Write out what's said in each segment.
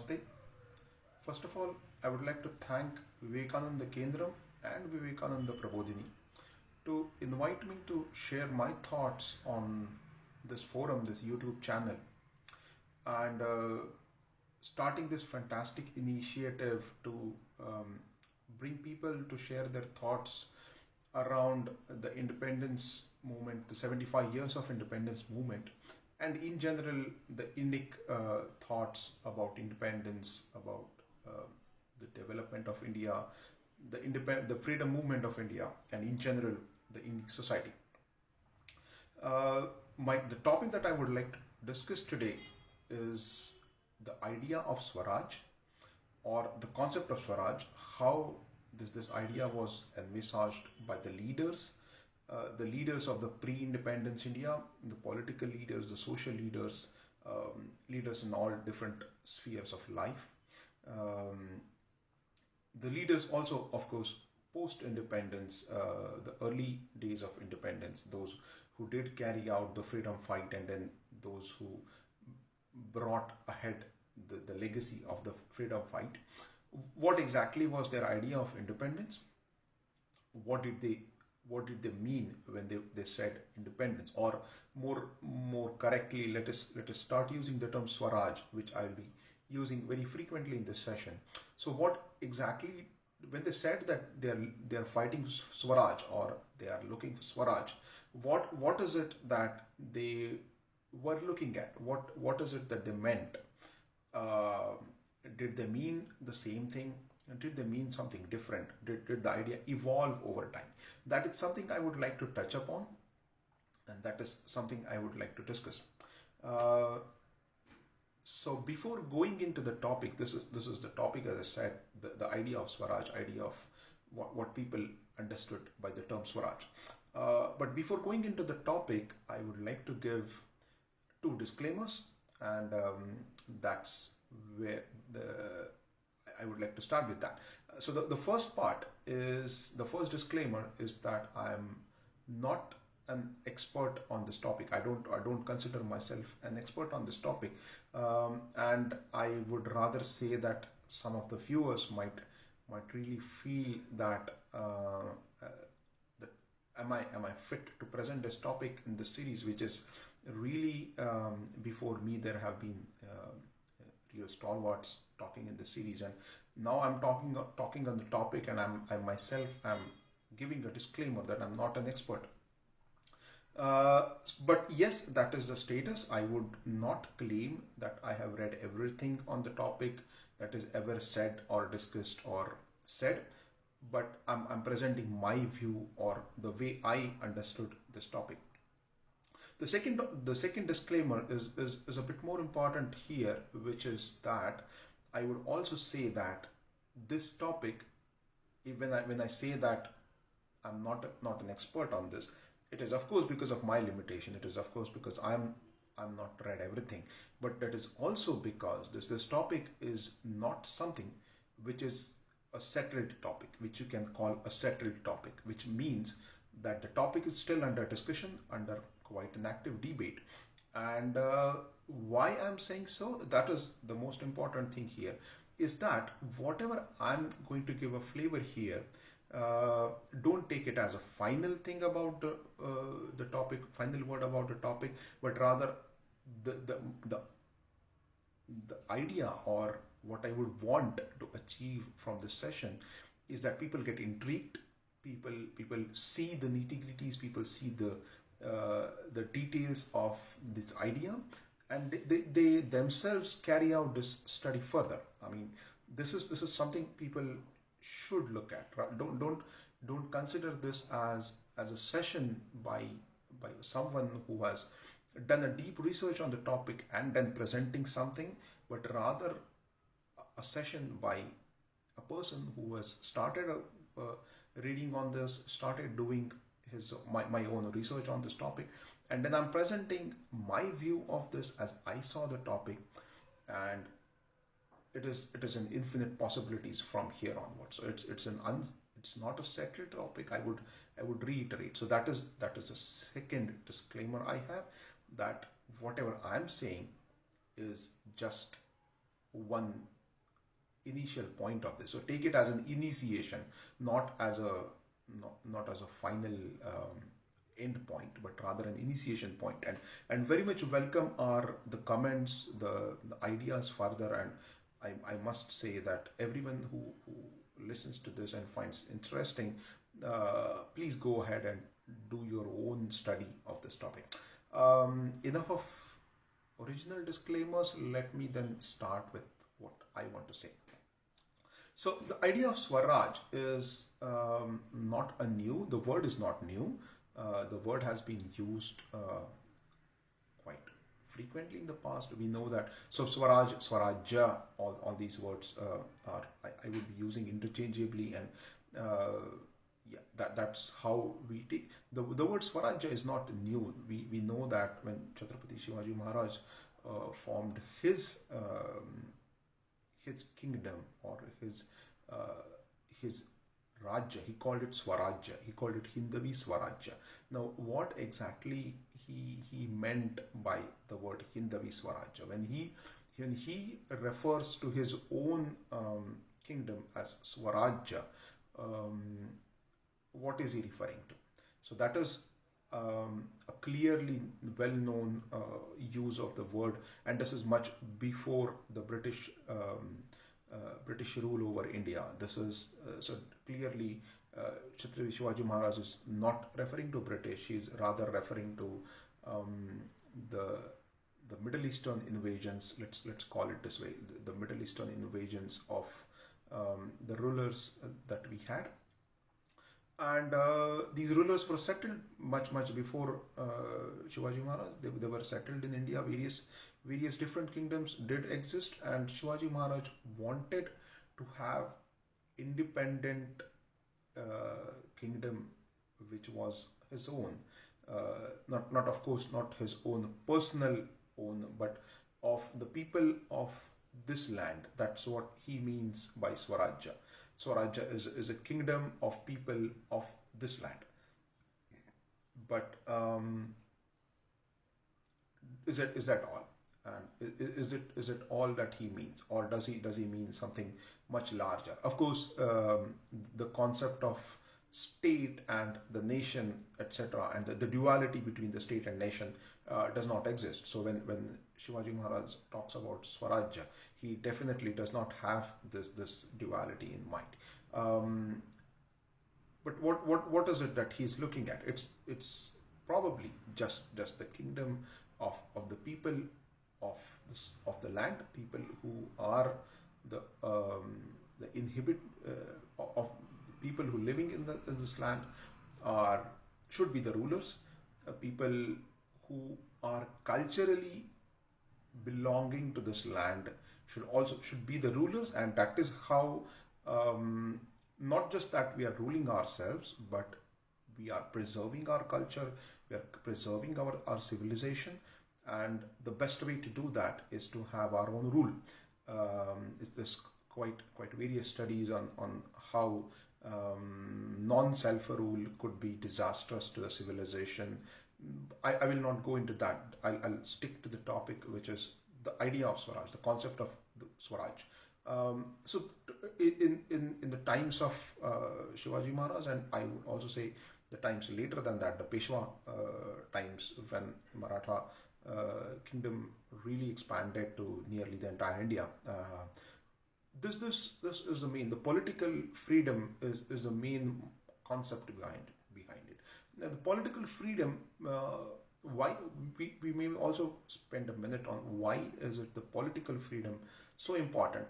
Namaste. First of all, I would like to thank Vivekananda Kendram and Vivekananda Prabodhini to invite me to share my thoughts on this forum, this YouTube channel, and starting this fantastic initiative to bring people to share their thoughts around the independence movement, the 75 years of independence movement, and in general the Indic thoughts about independence, about the development of India, the freedom movement of India, and in general the Indic society. The topic that I would like to discuss today is the idea of Swaraj, or the concept of Swaraj, how this idea was envisaged by the leaders of the pre-independence India, the political leaders, the social leaders, leaders in all different spheres of life. The leaders also, of course, post-independence, the early days of independence, those who did carry out the freedom fight, and then those who brought ahead the legacy of the freedom fight. What exactly was their idea of independence? What did they mean when they said independence? Or more correctly, let us start using the term Swaraj, which I'll be using very frequently in this session. So what exactly, when they said that they are fighting Swaraj, or they are looking for Swaraj, what is it that they were looking at? What is it that they meant? Did they mean the same thing? Did they mean something different? Did the idea evolve over time? That is something I would like to touch upon, and that is something I would like to discuss. So before going into the topic, this is the topic, as I said, the idea of Swaraj, idea of what people understood by the term Swaraj. But before going into the topic, I would like to give two disclaimers, and that's where I would like to start with that. So the first disclaimer is that I'm not an expert on this topic. I don't consider myself an expert on this topic, and I would rather say that some of the viewers might really feel that am I fit to present this topic in this series, which is really before me there have been real stalwarts talking in the series, and now I'm talking on the topic, and I myself am giving a disclaimer that I'm not an expert. But yes, that is the status. I would not claim that I have read everything on the topic that is ever said or discussed or said, but I'm presenting my view, or the way I understood this topic. The second disclaimer is a bit more important here, which is that I would also say that this topic, when I say that I'm not an expert on this, it is of course because of my limitation. It is of course because I'm not read everything, but that is also because this topic is not something which is a settled topic, which you can call a settled topic, which means that the topic is still under discussion, under quite an active debate. And why I'm saying so, that is the most important thing here, is that whatever I'm going to give a flavor here, don't take it as a final thing about the topic, final word about the topic, but rather the idea, or what I would want to achieve from this session, is that people get intrigued, people see the nitty-gritties, people see the details of this idea, and they themselves carry out this study further. I mean, this is something people should look at. Right? Don't consider this as a session by someone who has done a deep research on the topic and then presenting something, but rather a session by a person who has started reading on this, started doing my own research on this topic, and then I'm presenting my view of this as I saw the topic, and it is an infinite possibilities from here onwards. So it's not a settled topic. I would reiterate. So that is a second disclaimer I have, that whatever I'm saying is just one initial point of this. So take it as an initiation, not as a not as a final end point, but rather an initiation point. And very much welcome are the comments, the ideas further. And I must say that everyone who listens to this and finds interesting, please go ahead and do your own study of this topic. Enough of original disclaimers. Let me then start with what I want to say. So the idea of Swaraj is not a new, the word is not new. The word has been used quite frequently in the past. We know that. So Swaraj, Swarajya, all these words are, I would be using interchangeably, and yeah, that's how we take. The word Swarajya is not new. We know that when Chhatrapati Shivaji Maharaj formed his kingdom, or his Rajya, he called it Swarajya. He called it Hindavi Swarajya. Now, what exactly he meant by the word Hindavi Swarajya? When he refers to his own kingdom as Swarajya, what is he referring to? So that is a clearly well-known use of the word, and this is much before the British rule over India. This is so clearly Chhatrapati Shivaji Maharaj is not referring to British. He is rather referring to the Middle Eastern invasions. Let's call it this way: the Middle Eastern invasions of the rulers that we had. And these rulers were settled much before Shivaji Maharaj. They were settled in India. Various different kingdoms did exist, and Shivaji Maharaj wanted to have independent kingdom which was his own. Not of course not his own personal own, but of the people of this land. That's what he means by Swarajya. Swarajya is a kingdom of people of this land. But is that all? And is it all that he means, or does he mean something much larger? Of course, the concept of state and the nation, etc., and the duality between the state and nation does not exist. So when Shivaji Maharaj talks about Swarajya, he definitely does not have this duality in mind. But what is it that he's looking at? It's probably just the kingdom of the people of the land, people who are the inhibit of people who living in this land should be the rulers. People who are culturally belonging to this land should be the rulers, and that is how not just that we are ruling ourselves, but we are preserving our culture, we are preserving our civilization, and the best way to do that is to have our own rule. There's quite various studies on how non-self rule could be disastrous to the civilization. I will not go into that. I'll stick to the topic, which is the idea of Swaraj, the concept of the Swaraj. So in the times of Shivaji Maharaj, and I would also say the times later than that, the Peshwa times, when Maratha kingdom really expanded to nearly the entire India. This is the main. The political freedom is the main concept behind it. Now, the political freedom. Why we may also spend a minute on why is it the political freedom so important?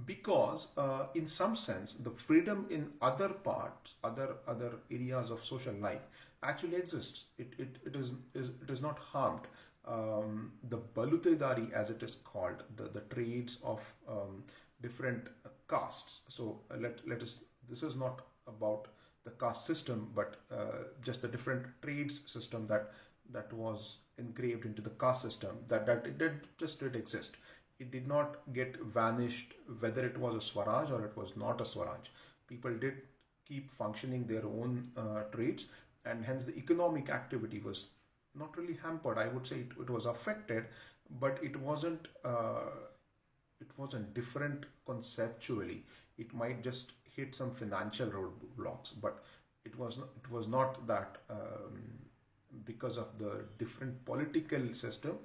Because in some sense, the freedom in other parts, other areas of social life actually exists. It is not harmed. The balutedari, as it is called, the trades of different castes. So let us. This is not about the caste system, but just the different trades system that was engraved into the caste system. That it did exist. It did not get vanished, whether it was a Swaraj or it was not a Swaraj. People did keep functioning their own trades, and hence the economic activity was not really hampered. I would say it was affected, but it wasn't it wasn't different conceptually. It might just hit some financial roadblocks, but it was not that because of the different political system,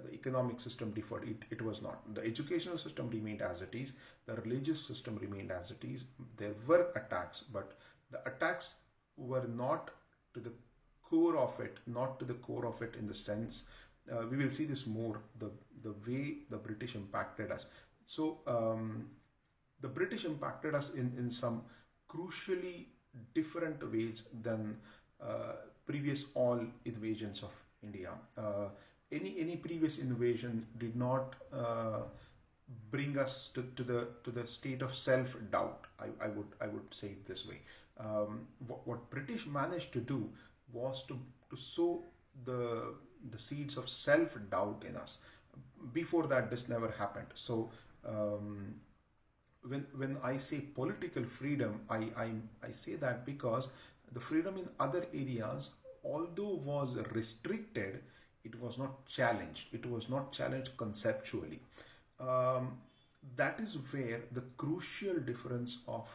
the economic system differed. It was not. The educational system remained as it is. The religious system remained as it is. There were attacks, but the attacks were not to the core of it, not to the core of it in the sense we will see this more, the way the British impacted us. So the British impacted us in some crucially different ways than previous all invasions of India. Any previous invasion did not bring us to the state of self doubt. I would say it this way. What British managed to do was to sow the seeds of self doubt in us. Before that, this never happened. So when I say political freedom, I say that because the freedom in other areas, although was restricted, it was not challenged. It was not challenged conceptually. That is where the crucial difference of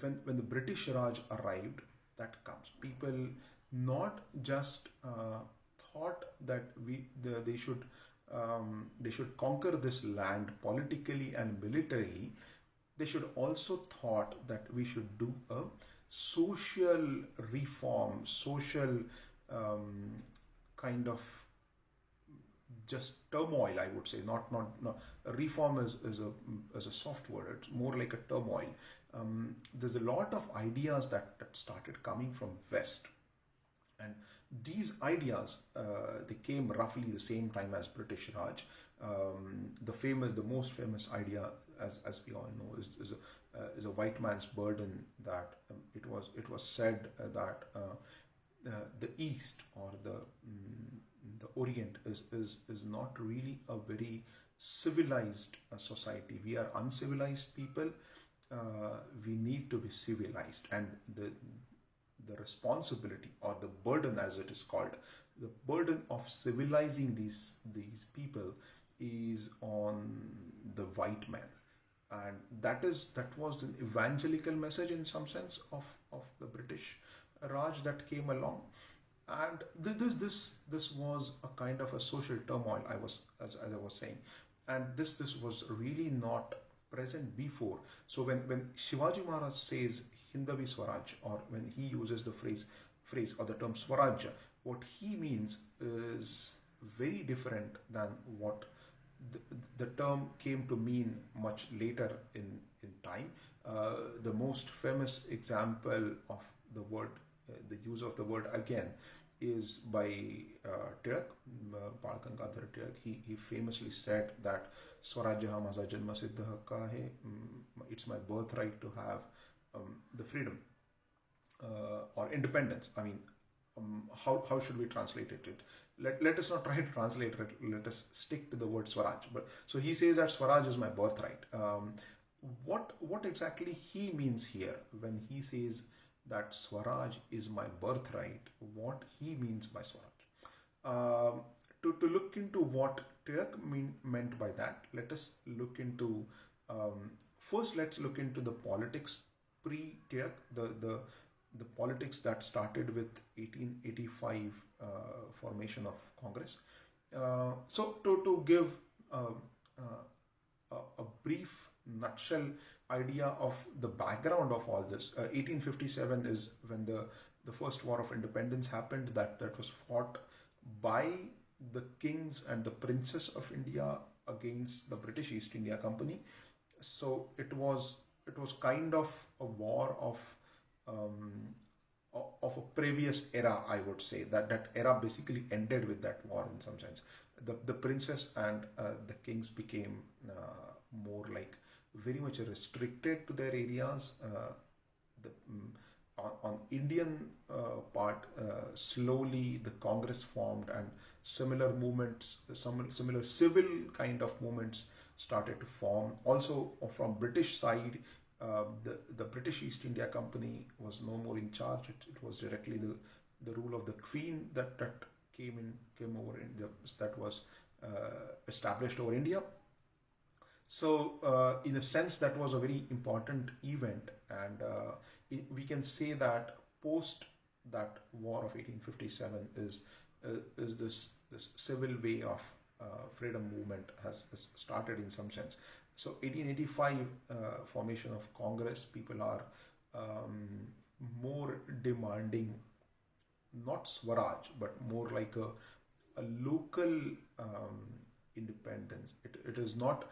when the British Raj arrived, that comes. People not just thought that they should conquer this land politically and militarily. They should also thought that we should do a social reform, social kind of just turmoil, I would say. Not reform is a soft word. It's more like a turmoil. There's a lot of ideas that started coming from West, and these ideas they came roughly the same time as British Raj. The most famous idea, as we all know, is a white man's burden. That it was said that the East or the Orient is not really a very civilized society. We are uncivilized people. We need to be civilized, and the responsibility or the burden, as it is called, the burden of civilizing these people is on the white man. And that was an evangelical message in some sense of the British Raj that came along. And this was a kind of a social turmoil, as I was saying, and this was really not present before. So when Shivaji Maharaj says Hindavi Swaraj, or when he uses the phrase or the term Swarajya, what he means is very different than what the term came to mean much later in time. The most famous example of the word, the use of the word again, is by Tilak, Bhadkamkar Tilak. He famously said that Swarajya maza janma siddha hakka hai, it's my birthright to have the freedom or independence. I mean, how should we translate it? Let us not try to translate it. Let us stick to the word Swaraj. But so he says that Swaraj is my birthright. What exactly he means here when he says that Swaraj is my birthright? What he means by Swaraj? To look into what Tilak meant by that, let us look into first. Let's look into the politics pre-Tilak, the politics that started with 1885 formation of Congress. So to give a brief nutshell idea of the background of all this, 1857 is when the first war of independence happened. That was fought by the kings and the princes of India against the British East India Company. So it was kind of a war of a previous era, I would say. That era basically ended with that war in some sense. The princes and the kings became more like very much restricted to their areas. On Indian part, slowly the Congress formed, and similar movements, similar civil kind of movements started to form. Also from British side, the British East India Company was no more in charge. It was directly the rule of the Queen that came over in that was established over India. So, in a sense, that was a very important event, and we can say that post that war of 1857 is this civil way of freedom movement has started in some sense. So, 1885 formation of Congress, people are more demanding not Swaraj, but more like a local independence. It is not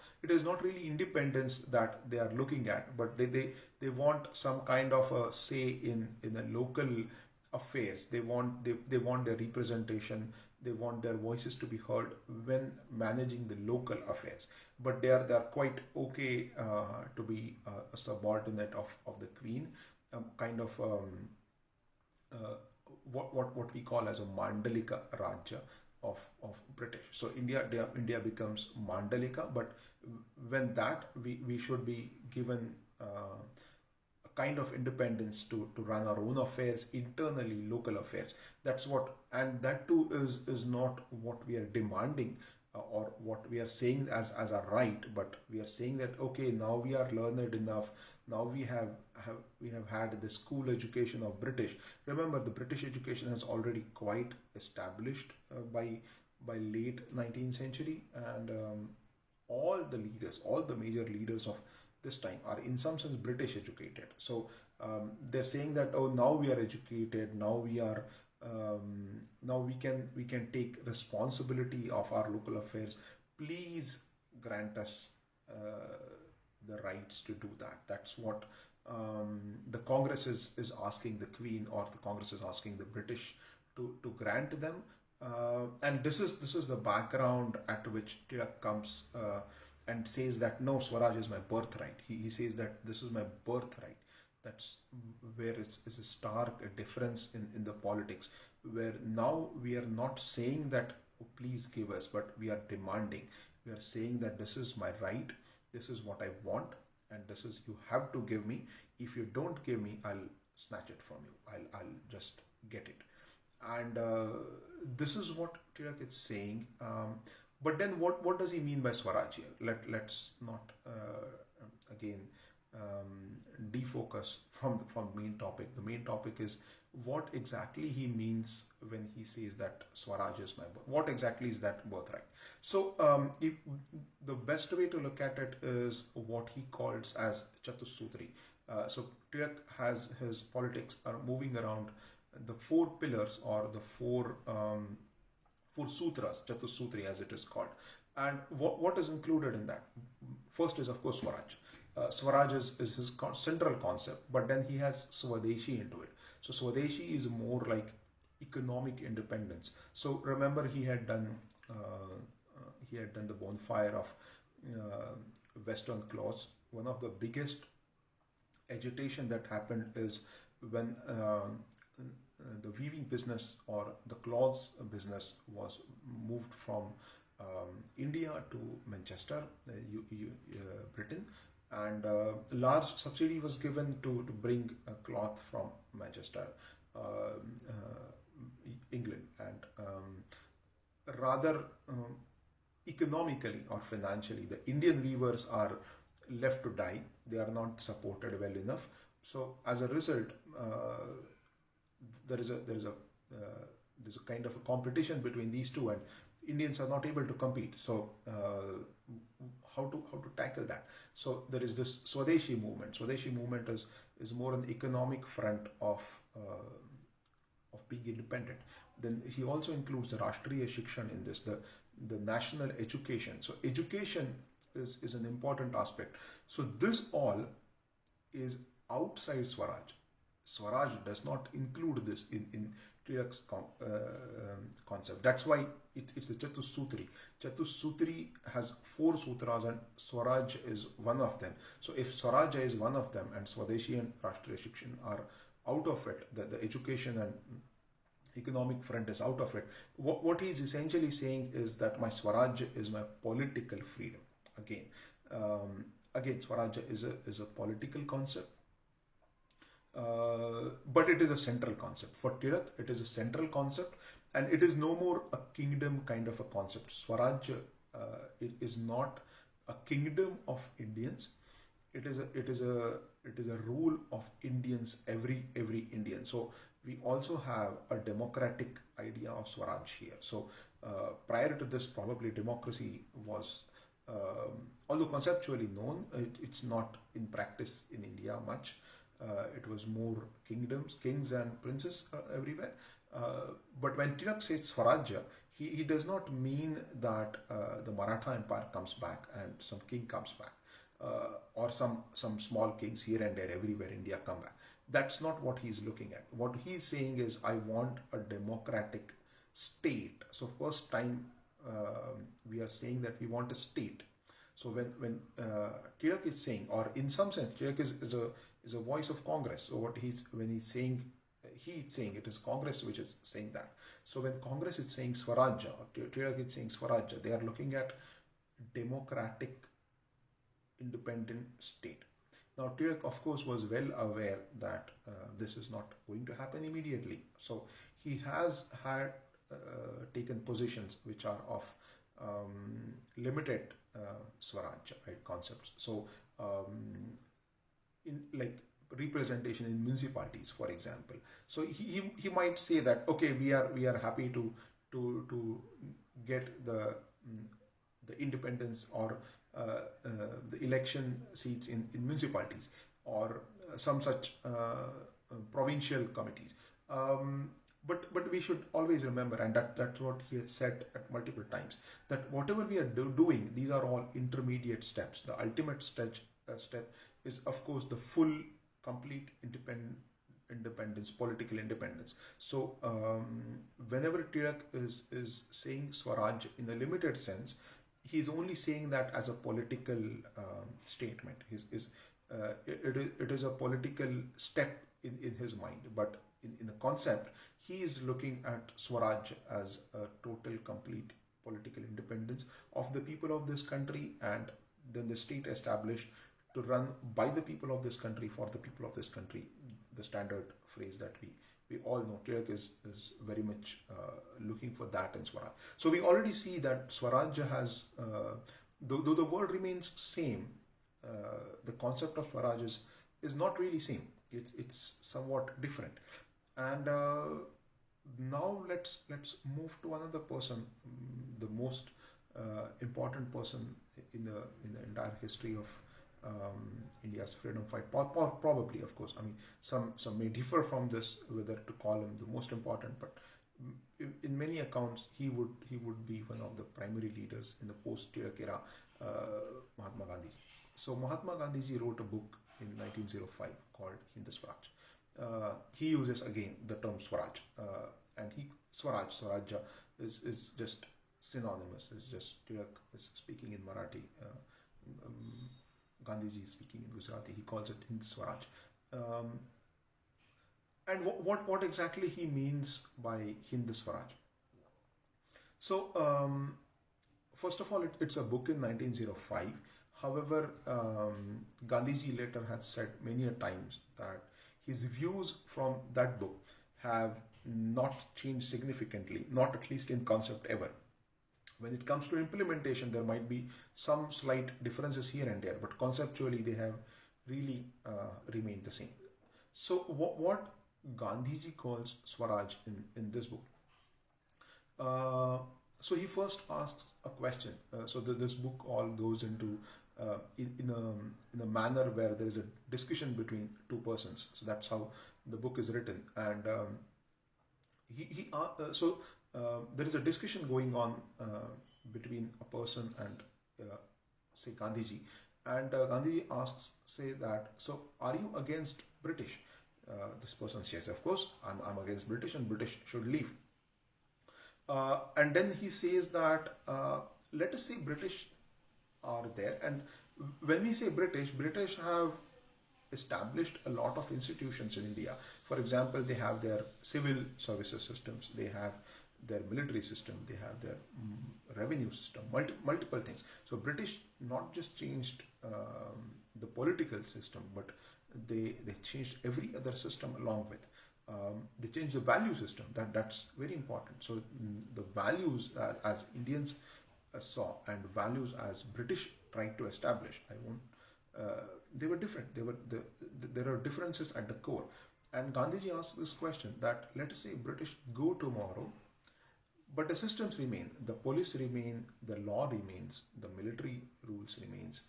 really independence that they are looking at, but they want some kind of a say in a local affairs. They want their representation. They want their voices to be heard when managing the local affairs. But they are quite okay to be a subordinate of the Queen, kind of. Uh, what we call as a Mandalika Rajya of British. So India becomes Mandalika, but when that we should be given a kind of independence to run our own affairs internally, local affairs. That's what, and that too is not what we are demanding or what we are saying as a right, but we are saying that okay, now we are learned enough. Now we have had the school education of British. Remember, the British education has already quite established by late 19th century, and all the major leaders of this time are in some sense British educated. So they're saying that oh, now we are educated, now we can take responsibility of our local affairs. Please grant us the rights to do that. That's what the Congress is asking the Queen, or the Congress is asking the British to grant them. And this is the background at which Tilak comes and says that no, Swaraj is my birthright. He says that this is my birthright. That's where it's a stark difference in the politics, where now we are not saying that oh, please give us, but we are demanding. We are saying that this is my right, this is what I want, and this is you have to give me. If you don't give me, I'll snatch it from you. I'll just get it. And this is what Tilak is saying. But then what does he mean by Swarajya? Let's not again defocus from the main topic. The main topic is what exactly he means when he says that Swaraj is my birth. What exactly is that birthright? So if the best way to look at it is what he calls as Chatussutri. So Tilak has his politics are moving around the four pillars, or the four sutras, Chatussutri as it is called. And what is included in that? First is of course Swaraj. Swaraj is his central concept, but then he has Swadeshi into it. So Swadeshi is more like economic independence. So remember, he had done the bonfire of Western Clothes. One of the biggest agitation that happened is when the weaving business or the clothes business was moved from India to Manchester, Britain, and large subsidy was given to bring cloth from Manchester, England, and rather economically or financially, the Indian weavers are left to die. They are not supported well enough. So as a result, there's a kind of a competition between these two, and Indians are not able to compete. So how to tackle that? So there is this Swadeshi movement. Swadeshi movement is more on the economic front of being independent. Then he also includes the Rashtriya Shikshan in this, the national education. So education is an important aspect. So this all is outside Swaraj. Swaraj does not include this in Tilak's concept. That's why it's the Chatussutri. Chatussutri has four sutras, and Swaraj is one of them. So if Swarajya is one of them, and Swadeshi and Rashtriya Shikshan are out of it, the education and economic front is out of it, what he is essentially saying is that my Swarajya is my political freedom. Again, Swarajya is a political concept. But it is a central concept. For Tilak, it is a central concept, and it is no more a kingdom kind of a concept. Swaraj it is not a kingdom of Indians. It is a rule of Indians, every Indian. So we also have a democratic idea of Swaraj here. So prior to this, probably democracy was, although conceptually known, it's not in practice in India much. It was more kingdoms, kings and princes everywhere. But when Tilak says Swarajya, he does not mean that the Maratha Empire comes back and some king comes back, or some small kings here and there everywhere India come back. That's not what he's looking at. What he's saying is, I want a democratic state. So first time we are saying that we want a state. So when Tilak is saying, or in some sense, Tilak is a voice of Congress. So what he's saying it is Congress which is saying that. So when Congress is saying Swarajya, or Tilak is saying Swarajya, they are looking at democratic, independent state. Now Tilak, of course, was well aware that this is not going to happen immediately. So he has had taken positions which are of limited Swarajya, right, concepts. So in like representation in municipalities, for example. So he might say that, okay, we are happy to get the independence, or the election seats in municipalities, or some such provincial committees. But we should always remember, and that's what he has said at multiple times, that whatever we are doing, these are all intermediate steps. The ultimate step is, of course, the full, complete independence, political independence. So whenever Tilak is saying Swaraj in a limited sense, he's only saying that as a political statement. It is a political step in his mind, but in the concept, he is looking at Swaraj as a total, complete political independence of the people of this country, and then the state established to run by the people of this country, for the people of this country. The standard phrase that we all know. Tilak is very much looking for that in Swaraj. So we already see that Swarajya has, though the word remains same, the concept of Swaraj is not really same. It's somewhat different. And now let's move to another person, the most important person in the entire history of India's freedom fight. Probably, of course. I mean, some may differ from this whether to call him the most important, but in many accounts he would be one of the primary leaders in the post-Tilak era, Mahatma Gandhi. So Mahatma Gandhiji wrote a book in 1905 called Hind Swaraj. He uses again the term Swaraj, and Swarajya is just synonymous. It's just Tilak is speaking in Marathi. Gandhiji is speaking in Gujarati. He calls it Hind Swaraj. And what exactly he means by Hind Swaraj? So first of all, it's a book in 1905. However, Gandhiji later has said many a times that his views from that book have not changed significantly, not at least in concept ever. When it comes to implementation, there might be some slight differences here and there, but conceptually they have really remained the same. So what Gandhiji calls Swaraj in this book. So he first asks a question. So this book all goes into in a manner where there is a discussion between two persons. So that's how the book is written, and there is a discussion going on between a person and say Gandhiji, and Gandhiji asks, say that, so are you against British? This person says, of course, I'm against British, and British should leave. And then he says that let us say British are there, and when we say British have established a lot of institutions in India. For example, they have their civil services systems, they have their military system, they have their revenue system, multiple things. So British not just changed the political system, but they changed every other system along with. They changed the value system. That's very important. So the values as Indians saw and values as British tried to establish, I won't. They were different. There are differences at the core. And Gandhiji asked this question that let us say British go tomorrow, but the systems remain. The police remain. The law remains. The military rules remains.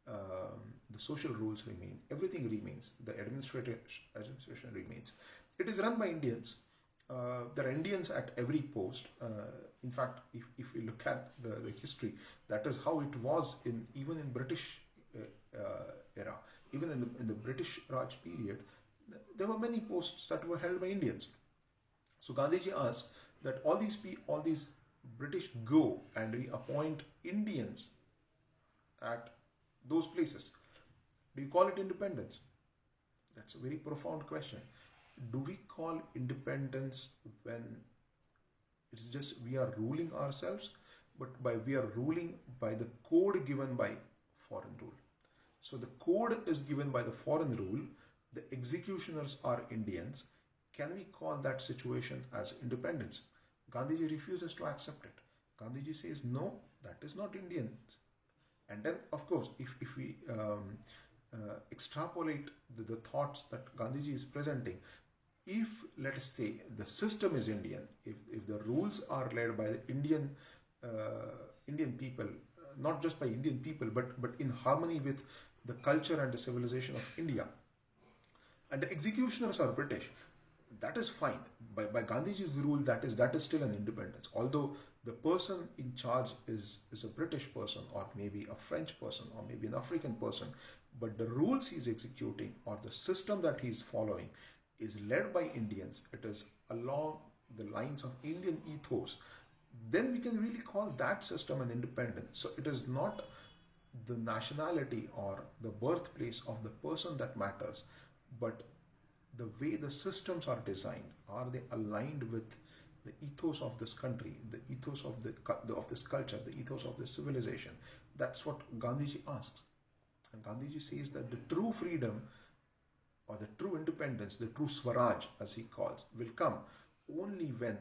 The social rules remain. Everything remains. The administration remains. It is run by Indians. There are Indians at every post. In fact, if we look at the history, that is how it was even in British era. Even in the British Raj period, there were many posts that were held by Indians. So Gandhiji asked that all these British go and we appoint Indians at those places. Do you call it independence? That's a very profound question. Do we call independence when it's just we are ruling ourselves, but we are ruling by the code given by foreign rule? So the code is given by the foreign rule, the executioners are Indians. Can we call that situation as independence? Gandhiji refuses to accept it. Gandhiji says, no, that is not Indians. And then, of course, if we extrapolate the thoughts that Gandhiji is presenting, if, let us say, the system is Indian, if the rules are led by the Indian people, not just by Indian people, but in harmony with the culture and the civilization of India, and the executioners are British, that is fine. By Gandhiji's rule, that is still an independence. Although the person in charge is a British person, or maybe a French person, or maybe an African person, but the rules he's executing or the system that he's following is led by Indians. It is along the lines of Indian ethos. Then we can really call that system an independence. So it is not the nationality or the birthplace of the person that matters, but the way the systems are designed. Are they aligned with the ethos of this country, the ethos of this culture, the ethos of this civilization? That's what Gandhiji asks. And Gandhiji says that the true freedom or the true independence, the true Swaraj, as he calls, will come only when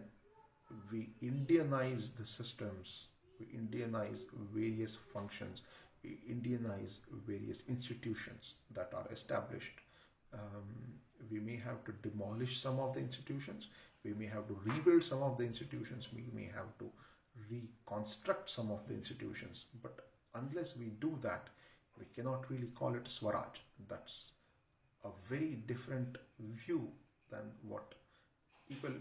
we Indianize the systems, we Indianize various functions, we Indianize various institutions that are established. We may have to demolish some of the institutions, we may have to rebuild some of the institutions, we may have to reconstruct some of the institutions, but unless we do that, we cannot really call it Swaraj. That's a very different view than what people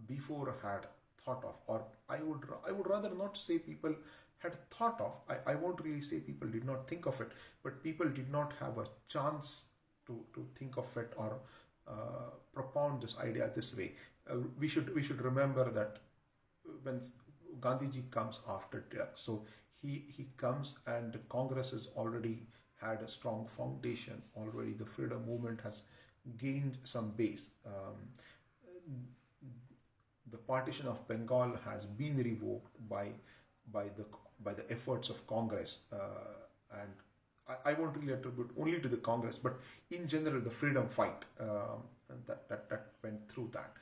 before had thought of, or I would rather not say people had thought of. I won't really say people did not think of it, but people did not have a chance to think of it or propound this idea this way. We should remember that when Gandhiji comes after Tilak, so he comes and Congress has already had a strong foundation. Already the freedom movement has gained some base. The partition of Bengal has been revoked by the efforts of Congress, and I won't really attribute only to the Congress, but in general the freedom fight that went through that.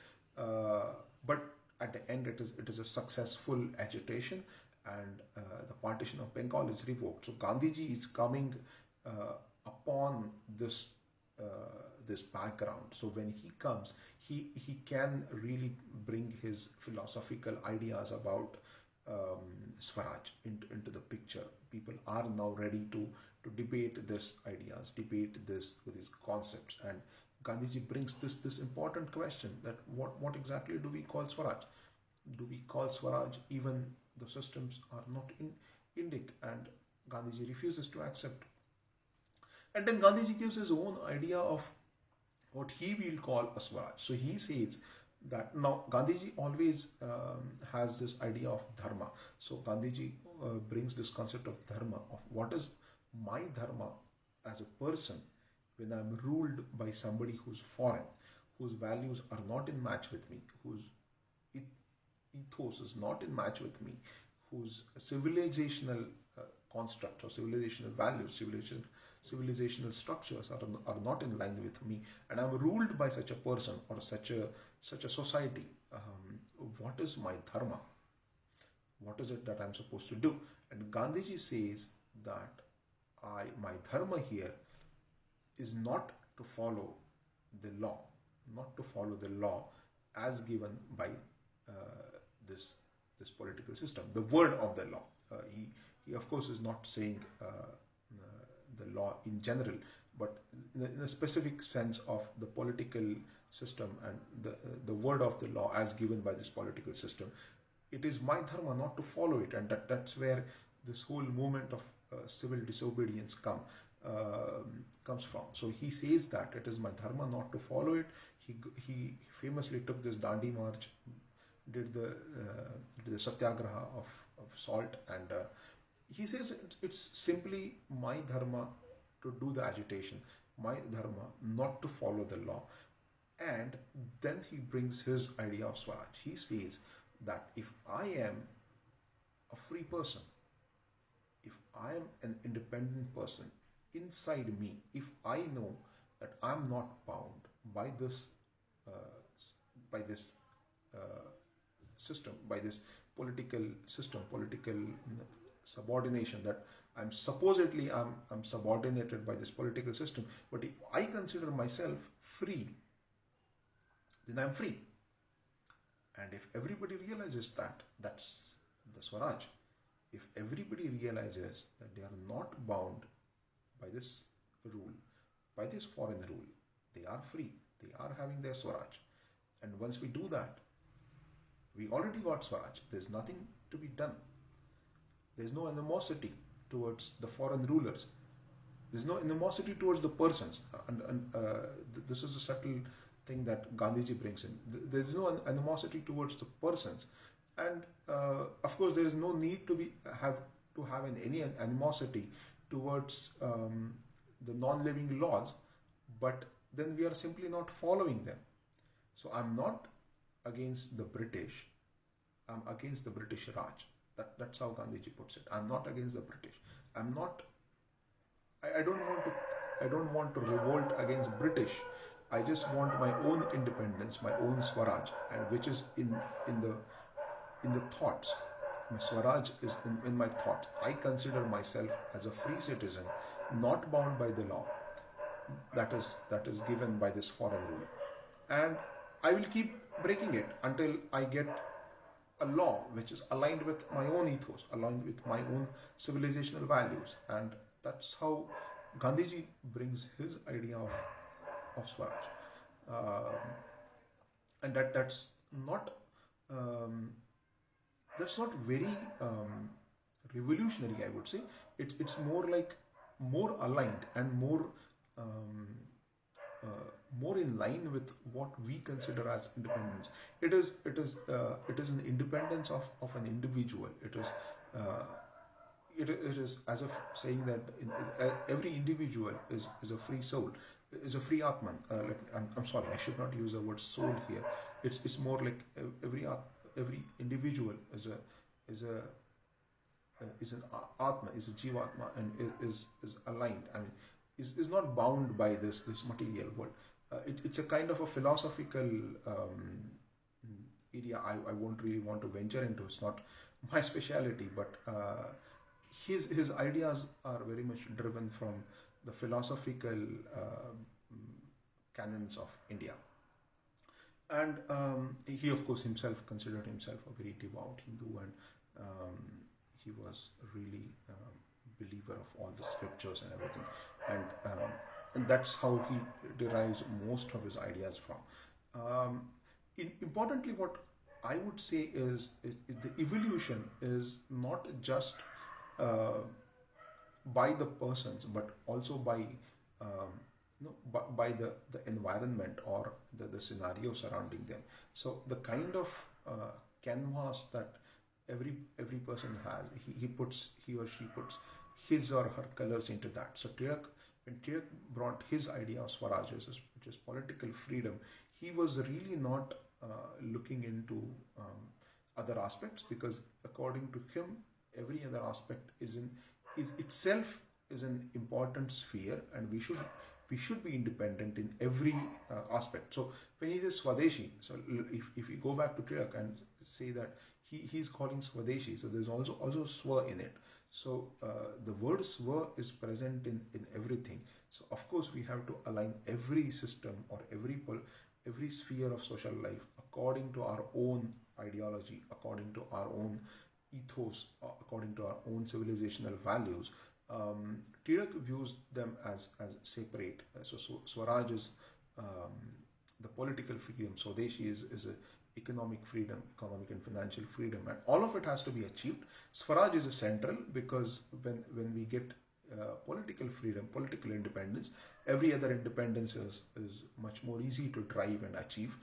But at the end, it is a successful agitation, and the partition of Bengal is revoked. So Gandhiji is coming upon this background. So when he comes, he can really bring his philosophical ideas about Swaraj into the picture. People are now ready to debate these ideas, debate this with these concepts, and Gandhiji brings this important question that what exactly do we call Swaraj? Do we call Swaraj even the systems are not Indic? And Gandhiji refuses to accept. And then Gandhiji gives his own idea of what he will call a Swaraj. So he says that now Gandhiji always has this idea of dharma. So Gandhiji brings this concept of dharma, of what is my dharma as a person when I'm ruled by somebody who's foreign, whose values are not in match with me, whose ethos is not in match with me, whose civilizational construct or civilizational values, civilizational structures are not in line with me, and I'm ruled by such a person or such a society. What is my dharma? What is it that I'm supposed to do? And Gandhiji says that my dharma here is not to follow the law, not to follow the law as given by this political system, the word of the law. He of course is not saying the law in general, but in a specific sense of the political system and the word of the law as given by this political system. It is my dharma not to follow it, and that's where this whole movement of civil disobedience comes from. So he says that it is my dharma not to follow it. He famously took this Dandi march, did the satyagraha of salt, and he says it's simply my dharma to do the agitation, my dharma not to follow the law. And then he brings his idea of Swaraj. He says that if I am a free person, if I am an independent person inside me, if I know that I'm not bound by this system, by this political system, political subordination, that I'm subordinated by this political system, but if I consider myself free, then I'm free. And if everybody realizes that, that's the Swaraj. If everybody realizes that they are not bound by this rule, by this foreign rule, they are free, they are having their Swaraj. And once we do that, we already got Swaraj. There's nothing to be done. There's no animosity towards the foreign rulers. There's no animosity towards the persons. This is a subtle thing that Gandhiji brings in. There's no animosity towards the persons. And of course, there is no need to have any animosity towards the non-living laws, but then we are simply not following them. So I'm not against the British, I'm against the British Raj. That's how Gandhiji puts it. I'm not against the British. I don't want to revolt against British. I just want my own independence, my own Swaraj, and which is in the thoughts. My Swaraj is in my thoughts. I consider myself as a free citizen, not bound by the law that is given by this foreign rule. And I will keep breaking it until I get a law which is aligned with my own ethos, aligned with my own civilizational values. And that's how Gandhiji brings his idea of Swaraj. And that's not very revolutionary, I would say. It's more like more aligned and more in line with what we consider as independence. It is an independence of an individual. It is as if saying that every individual is a free soul, is a free Atman. I'm sorry, I should not use the word soul here. It's more like every individual is an Atma, is a Jivatma, and is aligned. I mean, is not bound by this material world. It's a kind of a philosophical area I won't really want to venture into. It's not my speciality, but his ideas are very much driven from the philosophical canons of India. And he, of course, himself considered himself a very devout Hindu, and he was really believer of all the scriptures and everything. And that's how he derives most of his ideas from. Importantly, what I would say is the evolution is not just by the persons, but also by the environment or the scenario surrounding them. So the kind of canvas that every person has, he or she puts his or her colors into that. So when Tilak brought his idea of Swaraj, which is political freedom, he was really not looking into other aspects, because according to him, every other aspect is itself an important sphere, and we should be independent in every aspect. So when he says Swadeshi, so if we go back to Tilak and say that he's calling Swadeshi. So there's also Swa in it. So the word Swa is present in everything. So of course we have to align every system or every sphere of social life according to our own ideology, according to our own ethos, according to our own civilizational values. Tilak views them as separate. So Swaraj is the political freedom. Swadeshi is a economic freedom, economic and financial freedom, and all of it has to be achieved. Swaraj is a central because when we get political freedom, political independence, every other independence is much more easy to drive and achieve.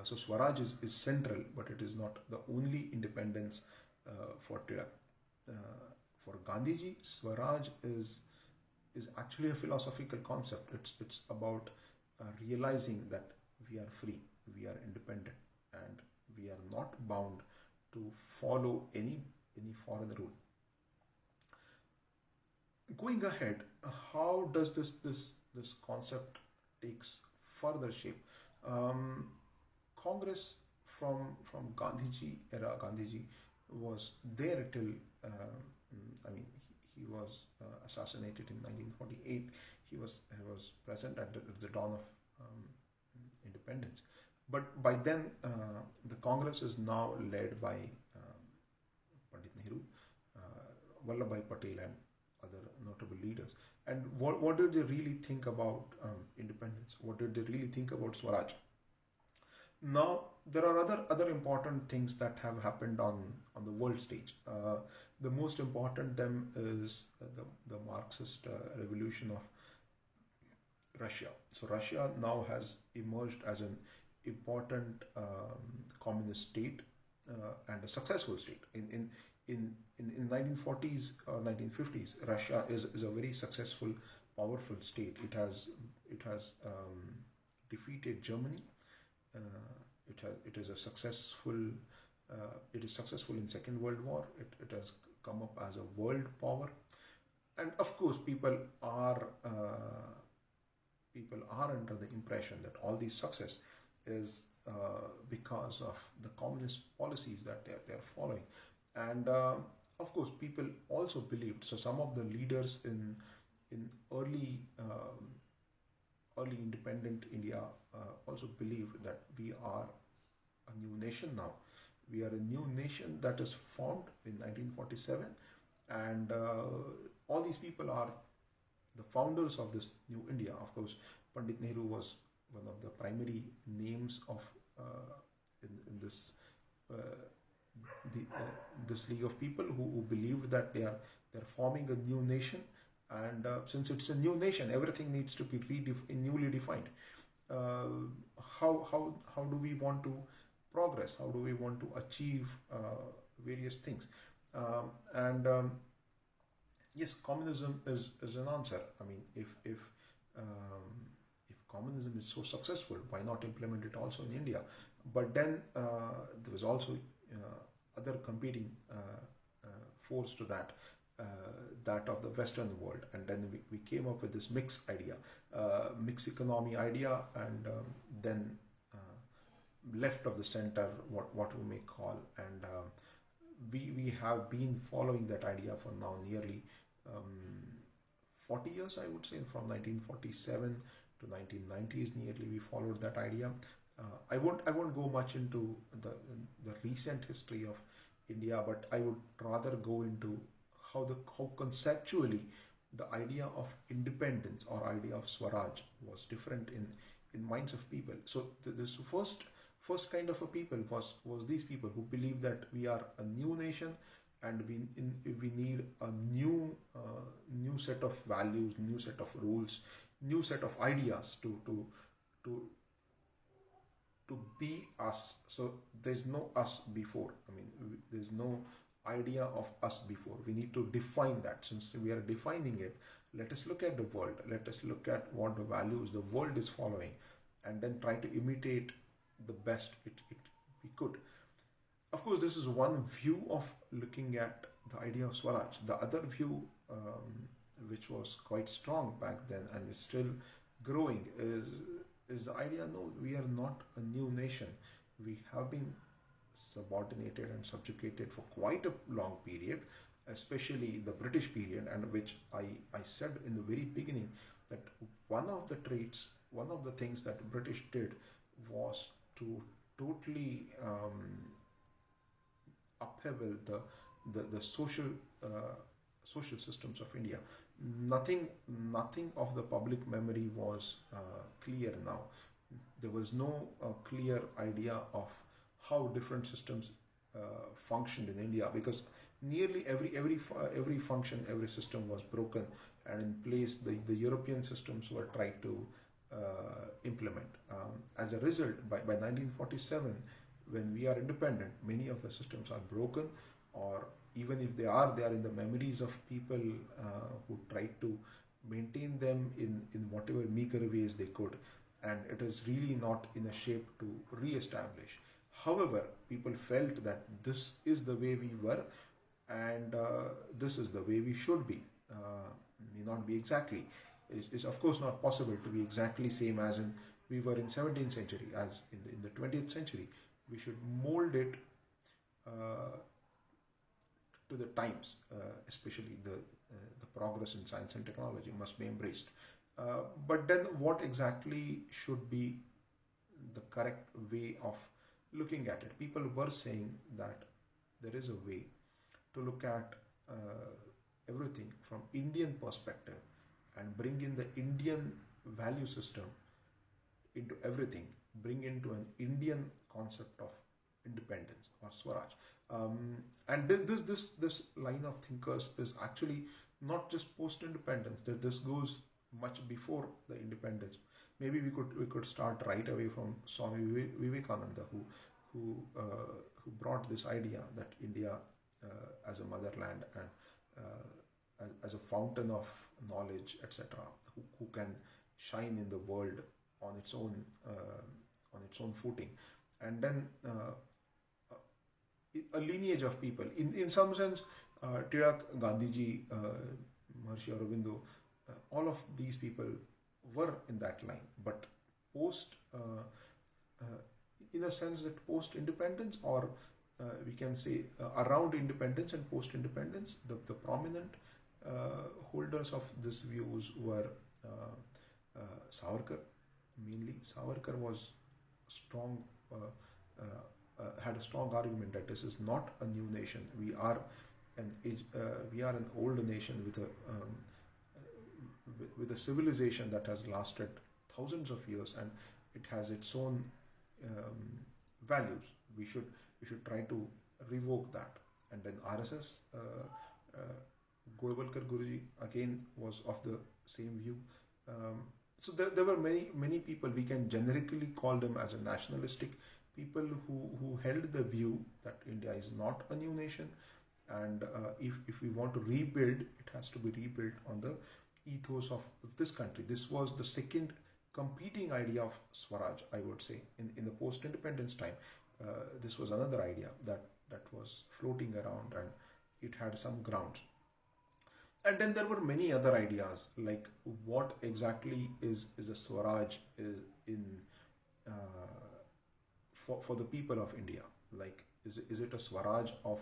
So Swaraj is central, but it is not the only independence for Tilak. For Gandhiji, Swaraj is actually a philosophical concept. It's about realizing that we are free, we are independent, and we are not bound to follow any foreign rule. Going ahead, how does this concept takes further shape? Congress from Gandhiji era, Gandhiji was there till he was assassinated in 1948. He was present at the dawn of independence. But by then, the Congress is now led by Pandit Nehru, Vallabhbhai Patel, and other notable leaders. And what did they really think about independence? What did they really think about Swaraj? Now, there are other important things that have happened on the world stage. The most important them is the Marxist revolution of Russia. So Russia now has emerged as an important communist state and a successful state. In 1940s or 1950s, Russia is a very successful, powerful state. It has defeated Germany. It is a successful. It is successful in Second World War. It has come up as a world power, and of course, people are under the impression that all this success is because of the communist policies that they are following, and of course, people also believed. So some of the leaders in early independent India also believed that we are a new nation now. We are a new nation that is formed in 1947, and all these people are the founders of this new India. Of course, Pandit Nehru was one of the primary names of in this this league of people who believed that they're forming a new nation, and since it's a new nation, everything needs to be newly defined. How do we want to progress? How do we want to achieve various things? And yes, communism is an answer. I mean, if communism is so successful, why not implement it also in India? But then there was also other competing force to that. That of the Western world, and then we came up with this mixed idea, mixed economy idea, and then left of the center, what we may call, and we have been following that idea for now nearly 40 years, I would say, from 1947 to 1990s nearly we followed that idea. I won't go much into the recent history of India, but I would rather go into how conceptually the idea of independence or idea of Swaraj was different in minds of people. So this first kind of a people was these people who believe that we are a new nation, and we need a new set of values, new set of rules, new set of ideas to be us. So there's no us before. I mean, there's no idea of us before. We need to define that. Since we are defining it, let us look at the world. Let us look at what the values the world is following, and then try to imitate the best we could. Of course, this is one view of looking at the idea of Swaraj. The other view, which was quite strong back then and is still growing, is the idea, no, we are not a new nation. We have been subordinated and subjugated for quite a long period, especially the British period, and which I said in the very beginning that one of the traits, one of the things that the British did was to totally upheaval the social systems of India. Nothing of the public memory was clear now. There was no clear idea of how different systems functioned in India, because nearly every function, every system was broken, and in place the European systems were tried to implement. As a result, by 1947, when we are independent, many of the systems are broken, or even if they are in the memories of people who tried to maintain them in whatever meager ways they could, and it is really not in a shape to re-establish. However, people felt that this is the way we were, and this is the way we should be. May not be exactly. It's of course not possible to be exactly same as in we were in 17th century, as in the 20th century. We should mold it to the times, especially the progress in science and technology must be embraced. But then, what exactly should be the correct way of looking at it? People were saying that there is a way to look at everything from Indian perspective and bring in the Indian value system into everything, bring into an Indian concept of independence or Swaraj. And then this line of thinkers is actually not just post-independence. That this goes much before the independence. Maybe we could start right away from Swami Vivekananda, who brought this idea that India as a motherland and as a fountain of knowledge, etc., who can shine in the world on its own footing, and then a lineage of people. In some sense, Tilak, Gandhiji, Maharishi Aurobindo, all of these people were in that line. But in a sense that post-independence, or we can say around independence and post-independence, the prominent holders of these views were Savarkar. Mainly, Savarkar was strong. Had a strong argument that this is not a new nation. We are an old nation with a civilization that has lasted thousands of years, and it has its own values. We should try to revoke that. And then RSS, Golwalkar Guruji again was of the same view. So there were many people. We can generically call them as a nationalistic people who held the view that India is not a new nation, and if we want to rebuild, it has to be rebuilt on the ethos of this country. This was the second competing idea of Swaraj, I would say, in the post-independence time. This was another idea that was floating around, and it had some grounds. And then there were many other ideas, like what exactly is a Swaraj for the people of India. Like, is it a Swaraj of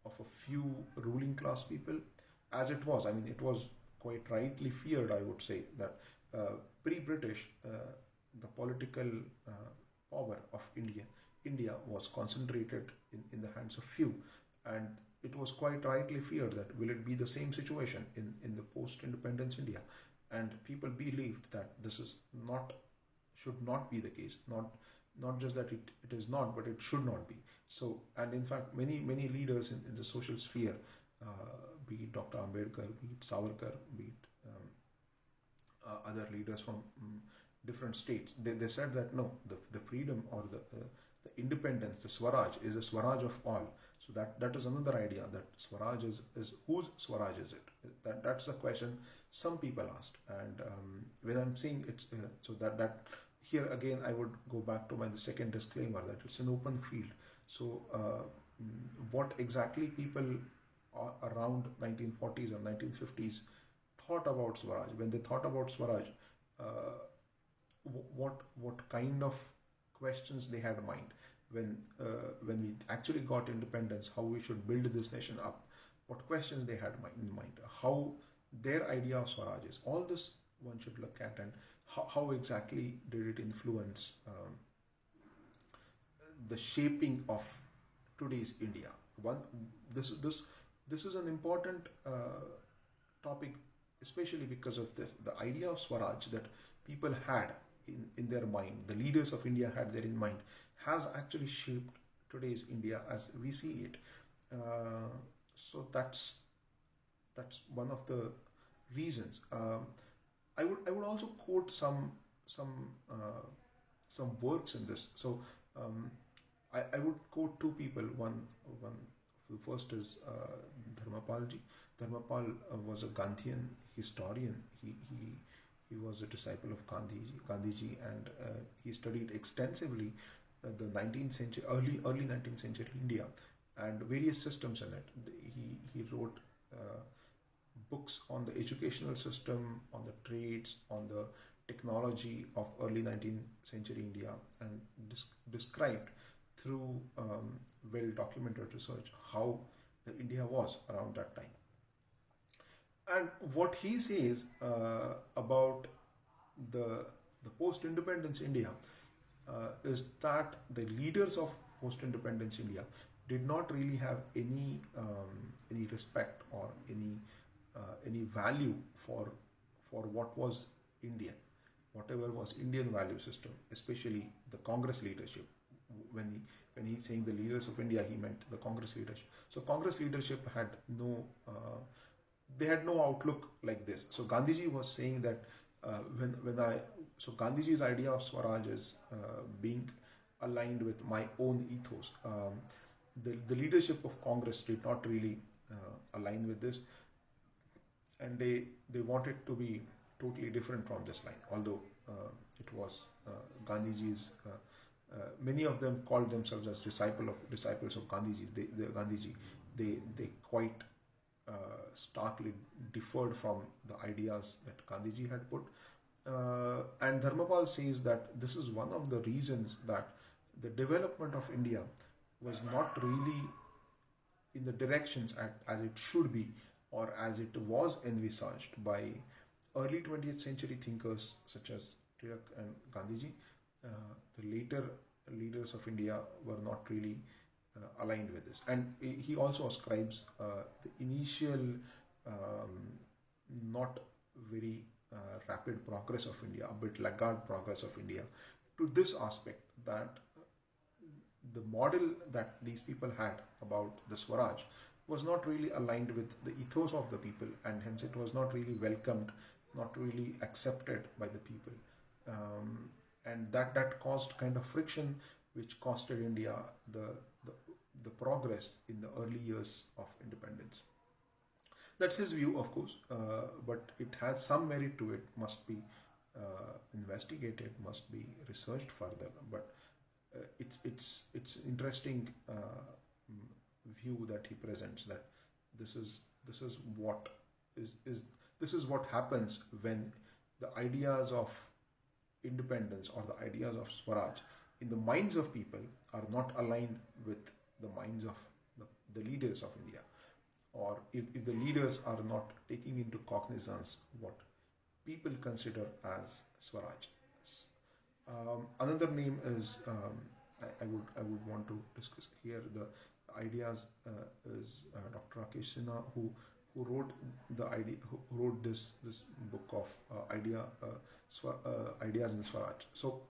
a few ruling class people, as it was? I mean, it was quite rightly feared, I would say, that pre-British, the political power of India was concentrated in the hands of few, and it was quite rightly feared that will it be the same situation in the post-independence India, and people believed that this should not be the case. Not just that it is not, but it should not be. So, and in fact, many leaders in the social sphere, be it Dr. Ambedkar, be it Savarkar, be it other leaders from different states, they said that no, the freedom or the independence, the Swaraj, is a Swaraj of all. So that is another idea, that Swaraj is whose Swaraj is it? That's the question some people asked. And when I'm saying it's so that here again I would go back to the second disclaimer, that it's an open field. So what exactly people around 1940s or 1950s thought about Swaraj, when they thought about Swaraj, what kind of questions they had in mind? when we actually got independence, how we should build this nation up, what questions they had in mind, how their idea of Swaraj is. All this one should look at, and how exactly did it influence the shaping of today's India. One, this is an important topic, especially because of this, the idea of Swaraj that people had in their mind, the leaders of India had there in mind, has actually shaped today's India as we see it. So that's one of the reasons. I would also quote some works in this. So I would quote two people. One the first is Dharmapalji. Dharmapal was a Gandhian historian. He was a disciple of Gandhiji, and he studied extensively the 19th century, early 19th century India, and various systems in it. He wrote books on the educational system, on the trades, on the technology of early 19th century India, and described through well documented research how the India was around that time. And what he says about the post-independence India is that the leaders of post-independence India did not really have any respect or any value for what was Indian, whatever was Indian value system, especially the Congress leadership. When he's saying the leaders of India, he meant the Congress leadership. So Congress leadership had they had no outlook like this. So Gandhiji was saying that so Gandhiji's idea of Swaraj is being aligned with my own ethos. The leadership of Congress did not really align with this, and they wanted to be totally different from this line. Although it was Gandhiji's, many of them called themselves as disciples of Gandhiji. They quite starkly differed from the ideas that Gandhiji had put. And Dharmapal says that this is one of the reasons that the development of India was not really in the directions as it should be, or as it was envisaged by early 20th century thinkers such as Tilak and Gandhiji. The later leaders of India were not really aligned with this. And he also ascribes the initial not very rapid progress of India, a bit laggard progress of India, to this aspect, that the model that these people had about the Swaraj was not really aligned with the ethos of the people, and hence it was not really welcomed, not really accepted by the people. And that caused kind of friction, which costed India the progress in the early years of independence. That's his view, of course, but it has some merit to it, must be investigated, must be researched further. But it's interesting view that he presents, that this is what this is what happens when the ideas of independence or the ideas of Swaraj in the minds of people are not aligned with the minds of the leaders of India, or if the leaders are not taking into cognizance what people consider as Swaraj. Another name is I would want to discuss here the ideas is Dr. Rakesh Sinha, who wrote who wrote this book of ideas in Swaraj. So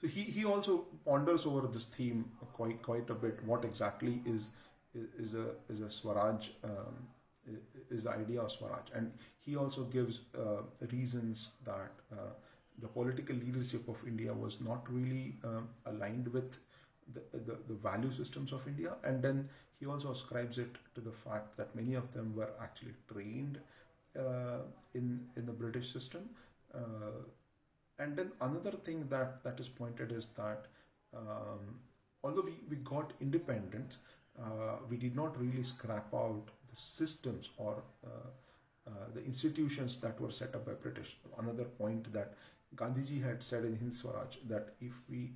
he also ponders over this theme quite a bit. What exactly is a Swaraj? Is the idea of Swaraj, and he also gives reasons that the political leadership of India was not really aligned with the value systems of India, and then he also ascribes it to the fact that many of them were actually trained in the British system. And then another thing that is pointed is that although we got independence, we did not really scrap out the systems or the institutions that were set up by British. Another point that Gandhiji had said in his Swaraj, that if we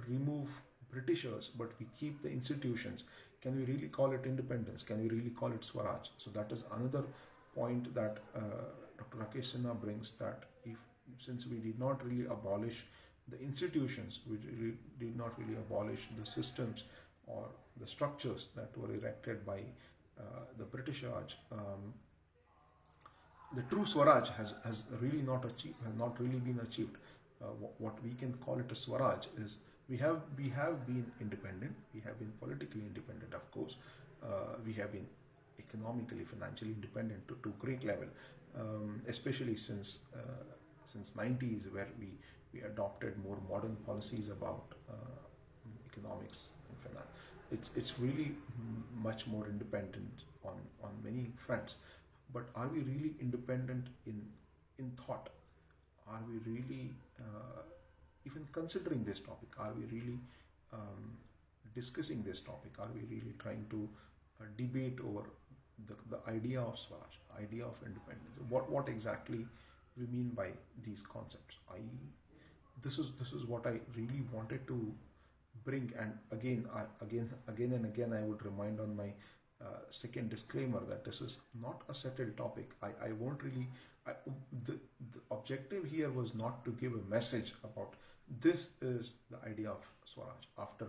remove Britishers, but we keep the institutions. Can we really call it independence? Can we really call it Swaraj? So that is another point that Dr. Rakesh Sinha brings, that if since we did not really abolish the institutions, we really did not really abolish the systems or the structures that were erected by the British Raj. The true Swaraj has really not achieved, has not really been achieved. What we can call it a Swaraj is we have been independent, we have been politically independent, of course, we have been economically, financially independent to great level, especially since 90s, where we adopted more modern policies about economics and finance. It's really much more independent on many fronts. But are we really independent in thought? Are we really even considering this topic? Are we really discussing this topic? Are we really trying to debate over the idea of Swaraj, idea of independence? What exactly we mean by these concepts? This is what I really wanted to bring. And again and again, I would remind on my second disclaimer that this is not a settled topic. I won't really. The objective here was not to give a message about this is the idea of Swaraj. After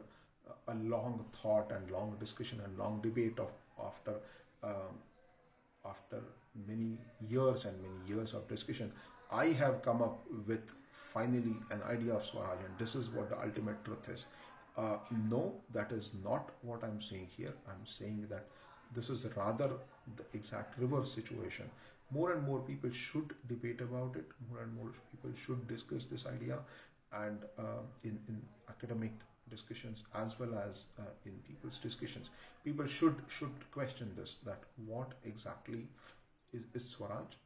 a long thought and long discussion and long debate after many years and many years of discussion, I have come up with finally an idea of Swaraj, and this is what the ultimate truth is. No, that is not what I'm saying here. I'm saying that this is rather the exact reverse situation. More and more people should debate about it. More and more people should discuss this idea, and in academic discussions as well as in people's discussions, people should question this: that what exactly is Swaraj?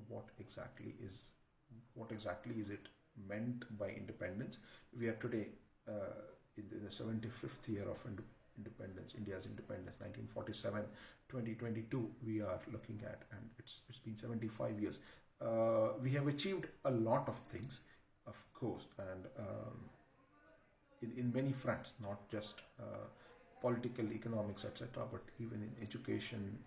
What exactly is it meant by independence? We are today in the 75th year of independence, India's independence, 1947, 2022 we are looking at, and it's been 75 years. We have achieved a lot of things, of course, and in many fronts, not just political, economics, etc., but even in education,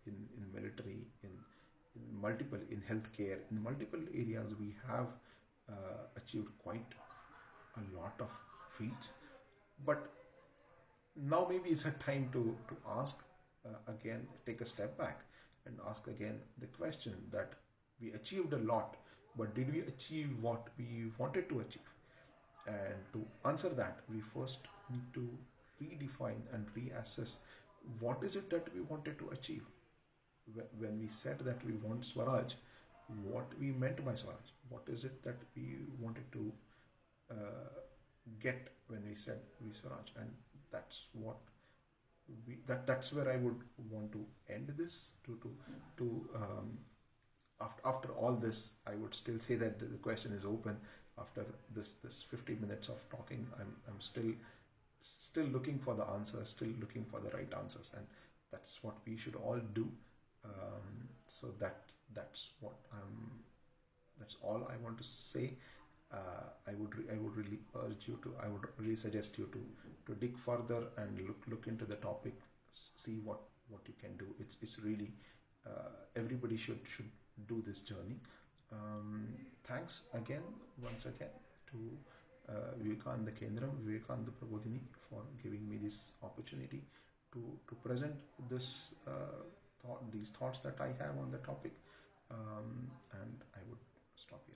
in military, in healthcare, in multiple areas, we have achieved quite a lot of feats. But now maybe it's a time to ask again, take a step back and ask again the question that we achieved a lot, but did we achieve what we wanted to achieve? And to answer that, we first need to redefine and reassess what is it that we wanted to achieve. When we said that we want Swaraj, what we meant by Swaraj, what is it that we wanted to get when we said we Swaraj? And that's what that's where I would want to end this. After all this, I would still say that the question is open. After this 50 minutes of talking, I'm still looking for the answers, still looking for the right answers, and that's what we should all do. So that's all I want to say. I would really urge you to. I would really suggest you to dig further and look into the topic, see what you can do. It's really everybody should do this journey. Thanks once again to Vivekananda Kendram, Vivekananda Prabodhini, for giving me this opportunity to present this these thoughts that I have on the topic, and I would stop here.